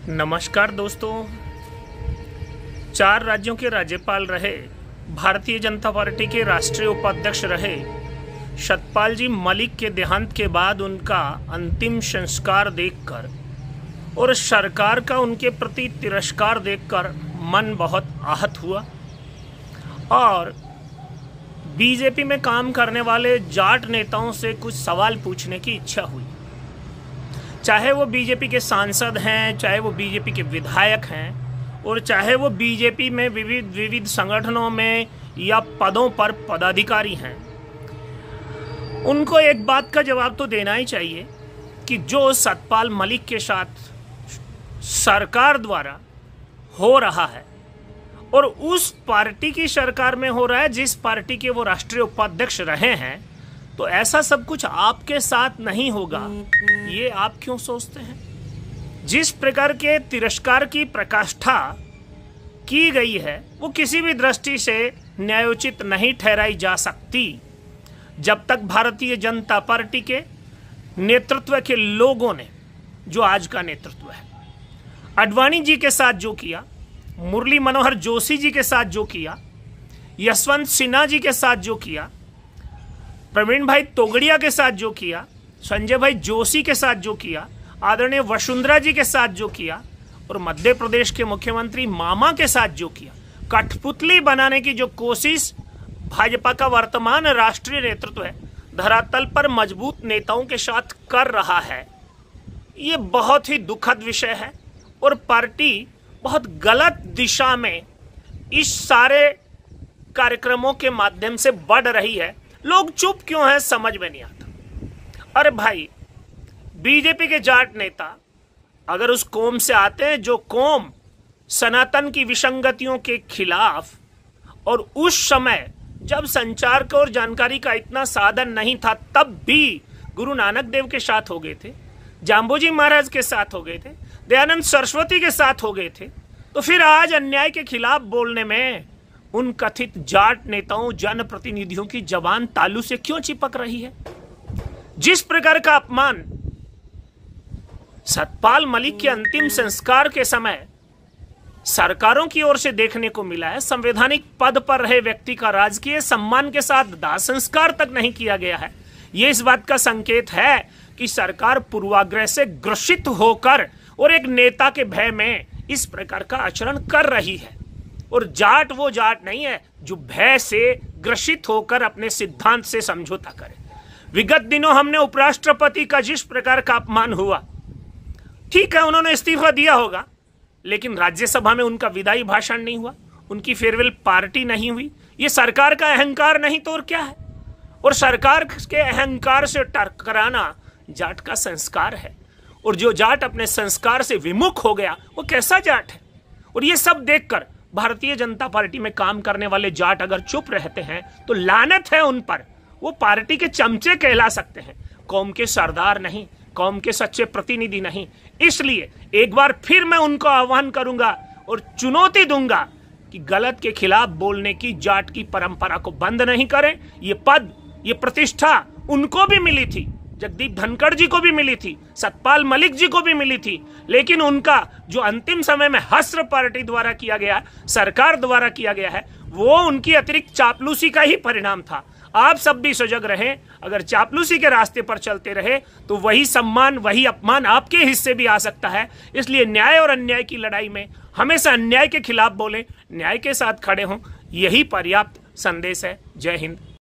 नमस्कार दोस्तों। 4 राज्यों के राज्यपाल रहे भारतीय जनता पार्टी के राष्ट्रीय उपाध्यक्ष रहे सतपाल जी मलिक के देहांत के बाद उनका अंतिम संस्कार देखकर और सरकार का उनके प्रति तिरस्कार देखकर मन बहुत आहत हुआ और बीजेपी में काम करने वाले जाट नेताओं से कुछ सवाल पूछने की इच्छा हुई। चाहे वो बीजेपी के सांसद हैं, चाहे वो बीजेपी के विधायक हैं और चाहे वो बीजेपी में विविध संगठनों में या पदों पर पदाधिकारी हैं, उनको एक बात का जवाब तो देना ही चाहिए कि जो सतपाल मलिक के साथ सरकार द्वारा हो रहा है और उस पार्टी की सरकार में हो रहा है जिस पार्टी के वो राष्ट्रीय उपाध्यक्ष रहे हैं, तो ऐसा सब कुछ आपके साथ नहीं होगा, ये आप क्यों सोचते हैं? जिस प्रकार के तिरस्कार की प्रकाष्ठा की गई है वो किसी भी दृष्टि से न्यायोचित नहीं ठहराई जा सकती जब तक भारतीय जनता पार्टी के नेतृत्व के लोगों ने, जो आज का नेतृत्व है, आडवाणी जी के साथ जो किया, मुरली मनोहर जोशी जी के साथ जो किया, यशवंत सिन्हा जी के साथ जो किया, प्रवीण भाई तोगड़िया के साथ जो किया, संजय भाई जोशी के साथ जो किया, आदरणीय वसुंधरा जी के साथ जो किया और मध्य प्रदेश के मुख्यमंत्री मामा के साथ जो किया, कठपुतली बनाने की जो कोशिश भाजपा का वर्तमान राष्ट्रीय नेतृत्व है धरातल पर मजबूत नेताओं के साथ कर रहा है, ये बहुत ही दुखद विषय है और पार्टी बहुत गलत दिशा में इस सारे कार्यक्रमों के माध्यम से बढ़ रही है। लोग चुप क्यों हैं समझ में नहीं आता। अरे भाई, बीजेपी के जाट नेता अगर उस कौम से आते हैं जो कौम सनातन की विसंगतियों के खिलाफ, और उस समय जब संचार का और जानकारी का इतना साधन नहीं था तब भी गुरु नानक देव के साथ हो गए थे, जाम्बोजी महाराज के साथ हो गए थे, दयानंद सरस्वती के साथ हो गए थे, तो फिर आज अन्याय के खिलाफ बोलने में उन कथित जाट नेताओं, जनप्रतिनिधियों की जबान तालू से क्यों चिपक रही है? जिस प्रकार का अपमान सतपाल मलिक के अंतिम संस्कार के समय सरकारों की ओर से देखने को मिला है, संवैधानिक पद पर रहे व्यक्ति का राजकीय सम्मान के साथ दाह संस्कार तक नहीं किया गया है, यह इस बात का संकेत है कि सरकार पूर्वाग्रह से ग्रसित होकर और एक नेता के भय में इस प्रकार का आचरण कर रही है। और जाट वो जाट नहीं है जो भय से ग्रसित होकर अपने सिद्धांत से समझौता करे। विगत दिनों हमने उपराष्ट्रपति का जिस प्रकार का अपमान हुआ, ठीक है उन्होंने इस्तीफा दिया होगा, लेकिन राज्यसभा में उनका विदाई भाषण नहीं हुआ, उनकी फेयरवेल पार्टी नहीं हुई। ये सरकार का अहंकार नहीं तो और क्या है? और सरकार के अहंकार से टकराना जाट का संस्कार है, और जो जाट अपने संस्कार से विमुख हो गया वो कैसा जाट है? और ये सब देखकर भारतीय जनता पार्टी में काम करने वाले जाट अगर चुप रहते हैं तो लानत है उन पर। वो पार्टी के चमचे कहला सकते हैं, कौम के सरदार नहीं, कौम के सच्चे प्रतिनिधि नहीं। इसलिए एक बार फिर मैं उनको आह्वान करूंगा और चुनौती दूंगा कि गलत के खिलाफ बोलने की जाट की परंपरा को बंद नहीं करें। ये पद, ये प्रतिष्ठा उनको भी मिली थी, जगदीप धनखड़ जी को भी मिली थी, सतपाल मलिक जी को भी मिली थी, लेकिन उनका जो अंतिम समय में हस्र पार्टी द्वारा किया गया, सरकार द्वारा किया गया है, वो उनकी अतिरिक्त चापलूसी का ही परिणाम था। आप सब भी सजग रहें, अगर चापलूसी के रास्ते पर चलते रहे तो वही सम्मान, वही अपमान आपके हिस्से भी आ सकता है। इसलिए न्याय और अन्याय की लड़ाई में हमेशा अन्याय के खिलाफ बोलें, न्याय के साथ खड़े हों, यही पर्याप्त संदेश है। जय हिंद।